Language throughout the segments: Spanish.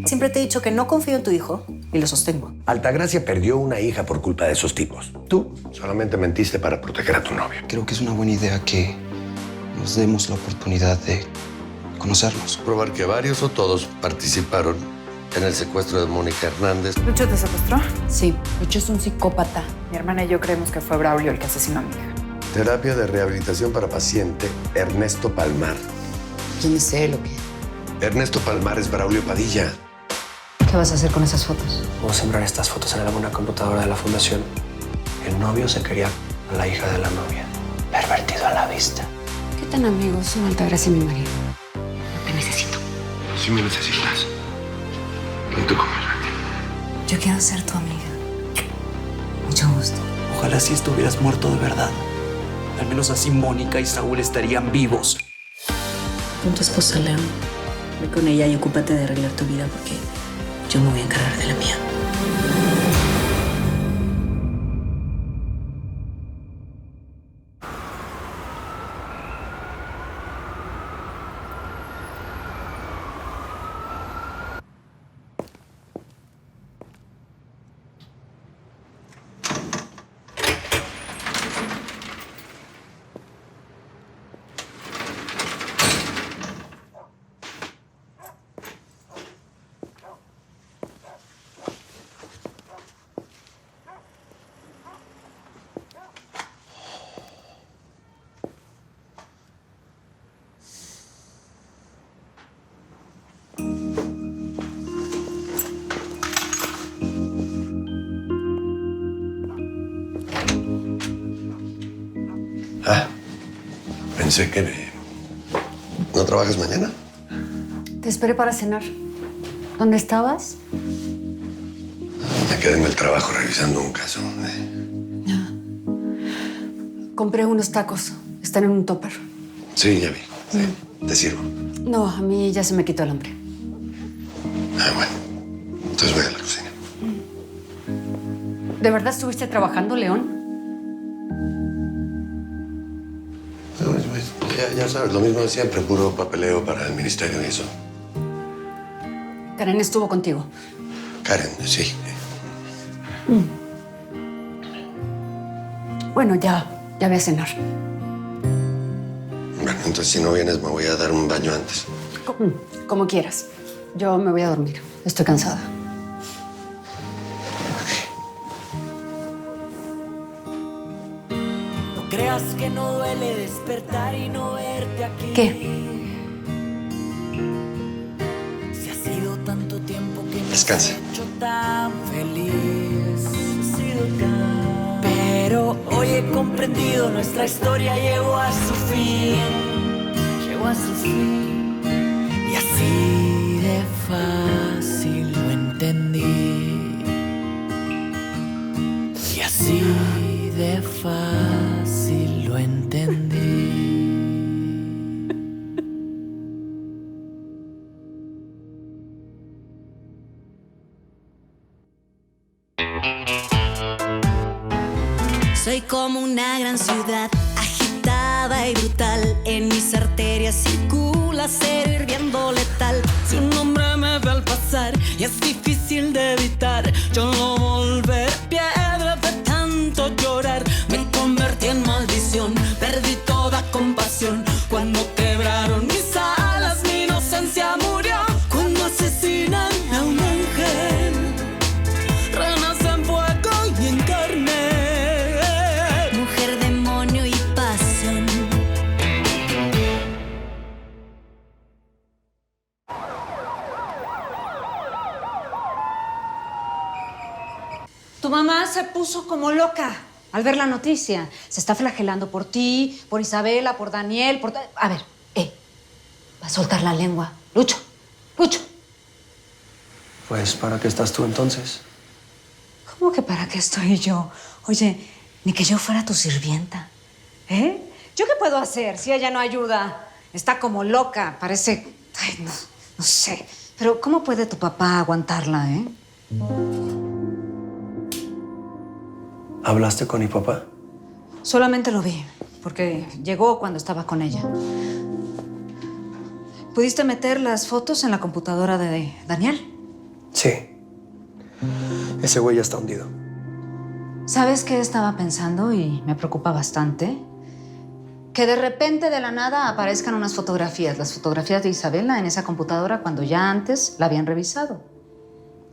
Siempre te he dicho que no confío en tu hijo y lo sostengo. Altagracia perdió una hija por culpa de esos tipos. Tú solamente mentiste para proteger a tu novio. Creo que es una buena idea que nos demos la oportunidad de conocernos. Probar que varios o todos participaron en el secuestro de Mónica Hernández. ¿Lucho te secuestró? Sí, Lucho es un psicópata. Mi hermana y yo creemos que fue Braulio el que asesinó a mi hija. Terapia de rehabilitación para paciente Ernesto Palmar. ¿Quién es él o qué? Ernesto Palmar es Braulio Padilla. ¿Qué vas a hacer con esas fotos? Vamos a sembrar estas fotos en alguna computadora de la fundación. El novio se quería a la hija de la novia. Pervertido a la vista. ¿Qué tan amigos son Altagracia y mi marido? Te necesito. Si me necesitas. Y tú como yo. Yo quiero ser tu amiga. Mucho gusto. Ojalá si estuvieras muerto de verdad. Al menos así Mónica y Saúl estarían vivos. Con tu esposa, León. Ve con ella y ocúpate de arreglar tu vida porque yo me voy a encargar de la mía. Pensé que... ¿No trabajas mañana? Te esperé para cenar. ¿Dónde estabas? Me quedé en el trabajo revisando un caso. Compré unos tacos. Están en un topper. Sí, ya vi. Sí. ¿Te sirvo? No, a mí ya se me quitó el hambre. Bueno. Entonces voy a la cocina. ¿De verdad estuviste trabajando, León? Ya sabes, lo mismo de siempre. Puro papeleo para el ministerio y eso. Karen estuvo contigo. Karen, sí. Bueno, ya voy a cenar. Bueno, entonces si no vienes me voy a dar un baño antes. Como quieras. Yo me voy a dormir. Estoy cansada. No creas que no duele despertar y no verte aquí. ¿Qué? Si ha sido tanto tiempo que me Descansa. has hecho tan feliz. Ha sido tan... Pero hoy he comprendido nuestra historia llegó a su fin. Llegó a su fin. Y así de fácil lo entendí. Y así de fácil lo entendí. Soy como una gran ciudad, agitada y brutal. En mis arterias circula acero hirviendo letal. Su nombre me ve al pasar y es difícil de evitar. Yo no volveré piedra de tanto llorar. Me convertí en maldición, perdí toda compasión. Cuando quebraron mis alas, mi inocencia murió. Cuando asesinan a un ángel, renace en fuego y en carne. Mujer, demonio y pasión. Tu mamá se puso como loca al ver la noticia. Se está flagelando por ti, por Isabela, por Daniel, por... A ver, va a soltar la lengua. Lucho. Pues, ¿para qué estás tú entonces? ¿Cómo que para qué estoy yo? Oye, ni que yo fuera tu sirvienta. ¿Eh? ¿Yo qué puedo hacer si ella no ayuda? Está como loca, parece... Ay, no sé. Pero ¿cómo puede tu papá aguantarla, eh? ¿Hablaste con mi papá? Solamente lo vi, porque llegó cuando estaba con ella. ¿Pudiste meter las fotos en la computadora de Daniel? Sí. Ese güey ya está hundido. ¿Sabes qué estaba pensando y me preocupa bastante? Que de repente, de la nada, aparezcan unas fotografías, las fotografías de Isabela en esa computadora cuando ya antes la habían revisado.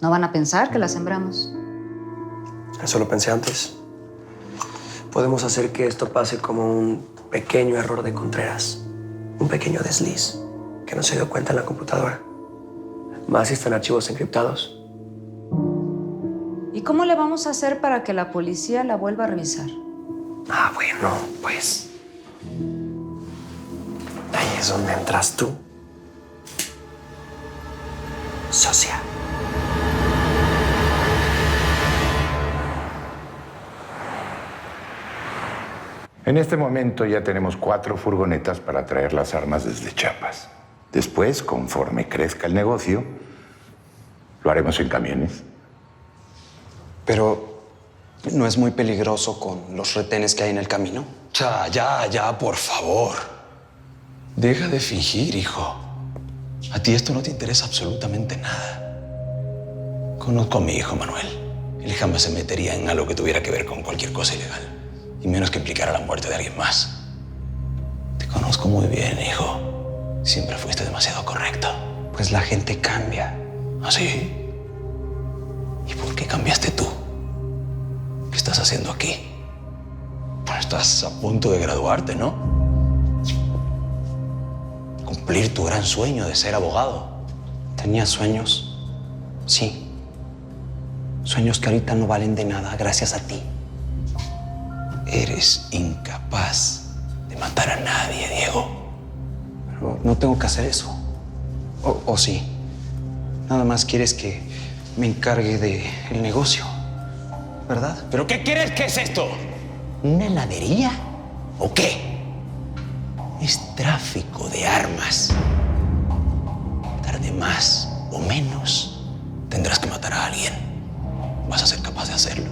No van a pensar que la sembramos. Eso lo pensé antes. Podemos hacer que esto pase como un pequeño error de Contreras. Un pequeño desliz que no se dio cuenta en la computadora. Más si están archivos encriptados. ¿Y cómo le vamos a hacer para que la policía la vuelva a revisar? Ah, bueno, pues... ahí es donde entras tú. Socia. En este momento ya tenemos 4 furgonetas para traer las armas desde Chiapas. Después, conforme crezca el negocio, lo haremos en camiones. Pero, ¿no es muy peligroso con los retenes que hay en el camino? Ya, por favor. Deja de fingir, hijo. A ti esto no te interesa absolutamente nada. Conozco a mi hijo, Manuel. Él jamás se metería en algo que tuviera que ver con cualquier cosa ilegal. Y menos que implicara la muerte de alguien más. Te conozco muy bien, hijo. Siempre fuiste demasiado correcto. Pues la gente cambia. ¿Ah, sí? ¿Y por qué cambiaste tú? ¿Qué estás haciendo aquí? Pues estás a punto de graduarte, ¿no? Cumplir tu gran sueño de ser abogado. Tenía sueños, sí. Sueños que ahorita no valen de nada gracias a ti. Eres incapaz de matar a nadie, Diego. Pero no tengo que hacer eso. ¿O sí? Nada más quieres que me encargue del negocio, ¿verdad? ¿Pero qué crees que es esto? ¿Una heladería? ¿O qué? Es tráfico de armas. Tarde más o menos tendrás que matar a alguien. Vas a ser capaz de hacerlo.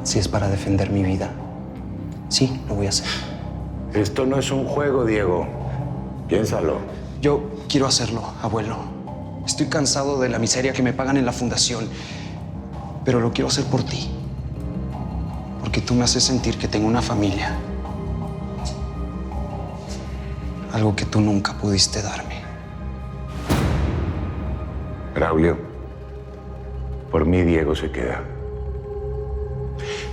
Si es para defender mi vida, sí, lo voy a hacer. Esto no es un juego, Diego. Piénsalo. Yo quiero hacerlo, abuelo. Estoy cansado de la miseria que me pagan en la fundación, pero lo quiero hacer por ti. Porque tú me haces sentir que tengo una familia. Algo que tú nunca pudiste darme. Braulio, por mí Diego se queda.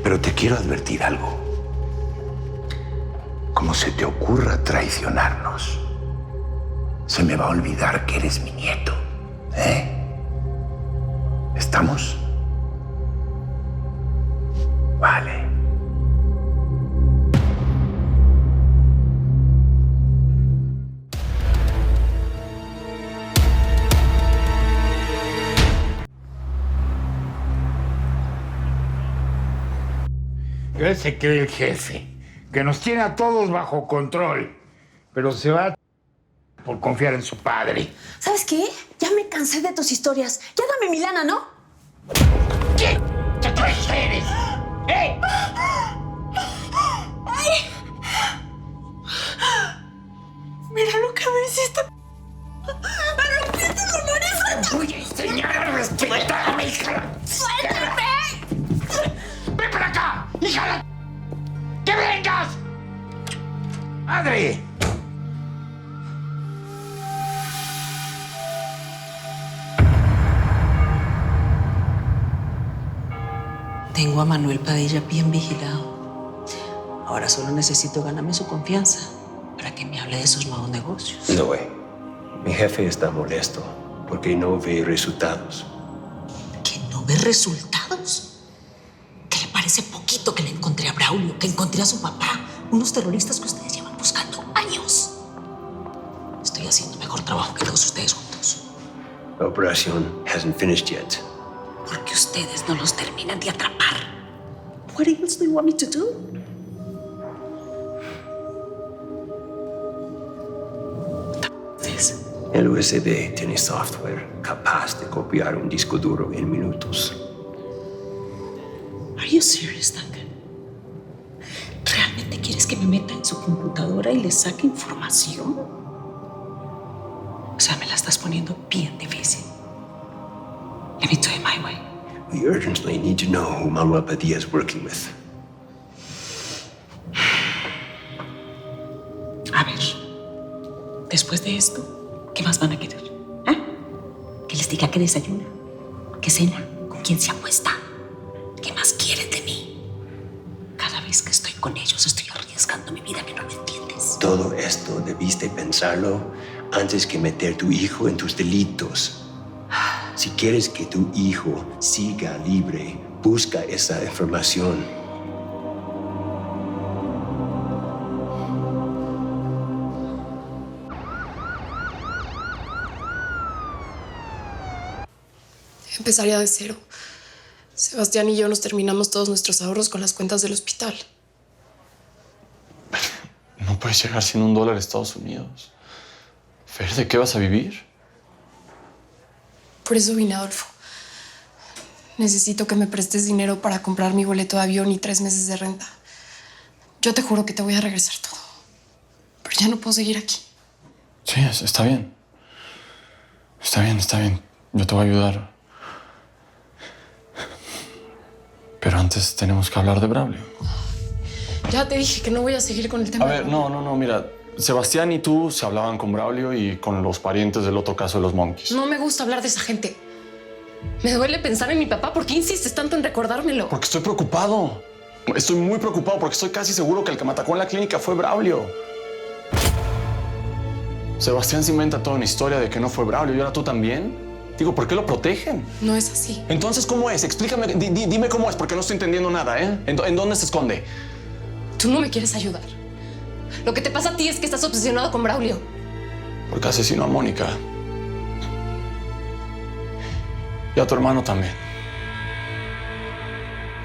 Pero te quiero advertir algo. Como se te ocurra traicionarnos, se me va a olvidar que eres mi nieto. ¿Estamos? Vale. Él se cree el jefe, que nos tiene a todos bajo control, pero se va por confiar en su padre. ¿Sabes qué? Ya me cansé de tus historias. Ya dame mi lana, ¿no? ¿Qué? ¿Qué crees que eres? ¡Eh! ¡Ay! Mira lo que me hiciste. ¡Me rompiste la nariz! Voy a enseñar a respetarme, hija. ¡Suéltame! ¡Ven para acá, hija! ¡Que vengas! ¡Madre! Tengo a Manuel Padilla bien vigilado. Ahora solo necesito ganarme su confianza para que me hable de esos nuevos negocios. No, güey. Mi jefe está molesto porque no ve resultados. ¿Que no ve resultados? ¿Que le parece poquito que le encontré a Braulio, que encontré a su papá? Unos terroristas que ustedes llevan buscando años. Estoy haciendo mejor trabajo que todos ustedes juntos. La operación hasn't finished yet. Porque ustedes no los terminan de atrapar. What else do you want me to do? El USB tiene software capaz de copiar un disco duro en minutos. Are you serious, Duncan? ¿Realmente quieres que me meta en su computadora y le saque información? O sea, me la estás poniendo bien difícil. Let me do it my way. We urgently need to know who Manuel Padilla is working with. A ver, después de esto, ¿qué más van a querer? ¿Ah? Que les diga qué desayuna, qué cena, con quién se acuesta. ¿Qué más quieren de mí? Cada vez que estoy con ellos estoy arriesgando mi vida, que no lo entiendes. Todo esto debiste pensarlo antes que meter tu hijo en tus delitos. Si quieres que tu hijo siga libre, busca esa información. Empezaría de cero. Sebastián y yo nos terminamos todos nuestros ahorros con las cuentas del hospital. No puedes llegar sin $1 a Estados Unidos. Fer, ¿de qué vas a vivir? Por eso vine, Adolfo. Necesito que me prestes dinero para comprar mi boleto de avión y 3 meses de renta. Yo te juro que te voy a regresar todo. Pero ya no puedo seguir aquí. Sí, está bien. Está bien, está bien. Yo te voy a ayudar. Pero antes tenemos que hablar de Braulio. Ya te dije que no voy a seguir con el tema. A ver, no, mira. Sebastián y tú se hablaban con Braulio y con los parientes del otro caso de los Monkeys. No me gusta hablar de esa gente. Me duele pensar en mi papá. ¿Por qué insistes tanto en recordármelo? Porque estoy preocupado. Estoy muy preocupado porque estoy casi seguro que el que me atacó en la clínica fue Braulio. Sebastián se inventa toda una historia de que no fue Braulio y ahora tú también. Digo, ¿por qué lo protegen? No es así. Entonces, ¿cómo es? Explícame, dime cómo es, porque no estoy entendiendo nada, ¿eh? ¿En dónde se esconde? Tú no me quieres ayudar. Lo que te pasa a ti es que estás obsesionado con Braulio. Porque asesinó a Mónica. Y a tu hermano también.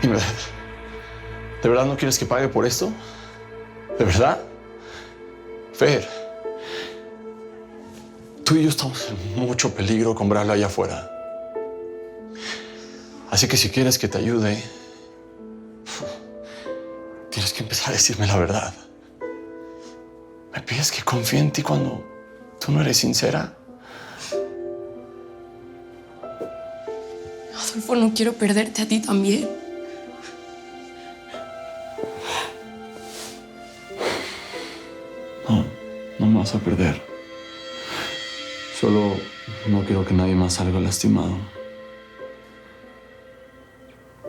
¿De verdad no quieres que pague por esto? ¿De verdad? Fer, tú y yo estamos en mucho peligro con Braulio allá afuera. Así que si quieres que te ayude, tienes que empezar a decirme la verdad. ¿Me pides que confíe en ti cuando tú no eres sincera? Adolfo, no quiero perderte a ti también. No me vas a perder. Solo no quiero que nadie más salga lastimado.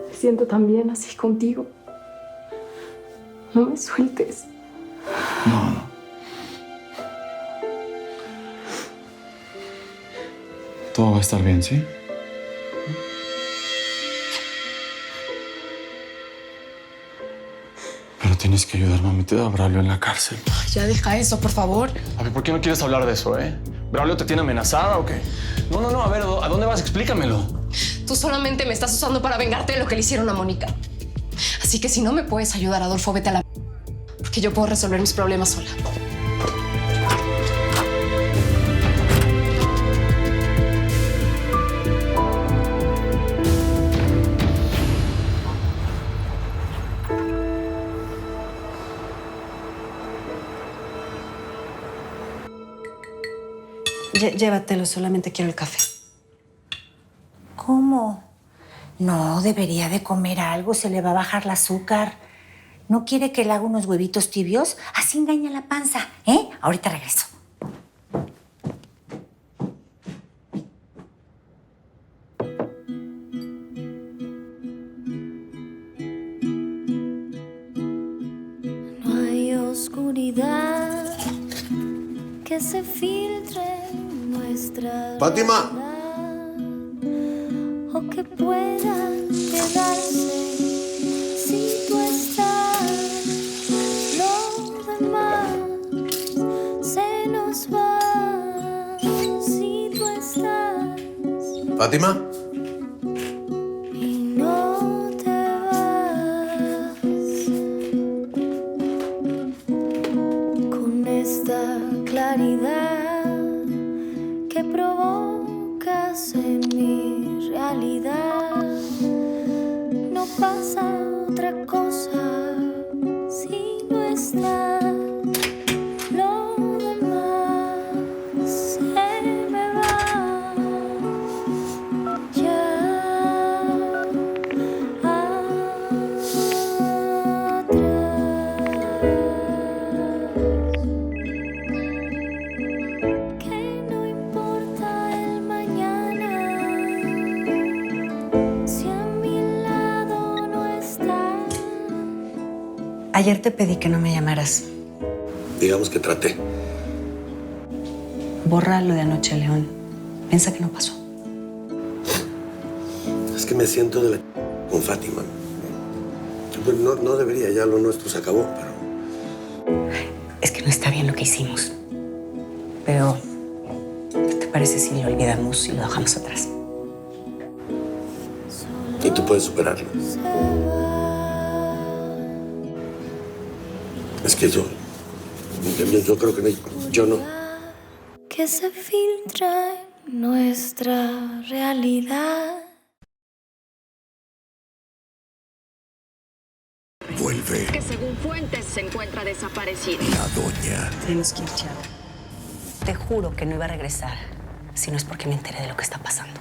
Me siento tan bien así contigo. No me sueltes. No. Todo va a estar bien, ¿sí? Pero tienes que ayudarme a meter a Braulio en la cárcel. Ya deja eso, por favor. A ver, ¿por qué no quieres hablar de eso, eh? ¿Braulio te tiene amenazada o qué? No, a ver, ¿a dónde vas? Explícamelo. Tú solamente me estás usando para vengarte de lo que le hicieron a Mónica. Así que si no me puedes ayudar, Adolfo, vete a la... Porque yo puedo resolver mis problemas sola. Llévatelo, solamente quiero el café. ¿Cómo? No, debería de comer algo, se le va a bajar el azúcar. ¿No quiere que le haga unos huevitos tibios? Así engaña la panza, ¿eh? Ahorita regreso. No hay oscuridad que se filtre en nuestra Fátima. realidad, o que pueda quedarse si tú estás. Lo demás se nos va si tú estás. Fátima. Y no te vas con esta claridad que provocas en mi realidad. No pasa otra cosa si no estás. Lo demás se me va. Ya Ayer te pedí que no me llamaras. Digamos que traté. Borra lo de anoche, León. Piensa que no pasó. Es que me siento de la con Fátima. Pues no debería, ya lo nuestro se acabó, pero... Es que no está bien lo que hicimos. Pero, ¿qué te parece si lo olvidamos y lo dejamos atrás? Y tú puedes superarlo. Es que yo creo que no, yo no. Que se filtra en nuestra realidad. Vuelve Que según fuentes se encuentra desaparecido. la doña. Tenemos que ir, Chava. Te juro que no iba a regresar si no es porque me enteré de lo que está pasando.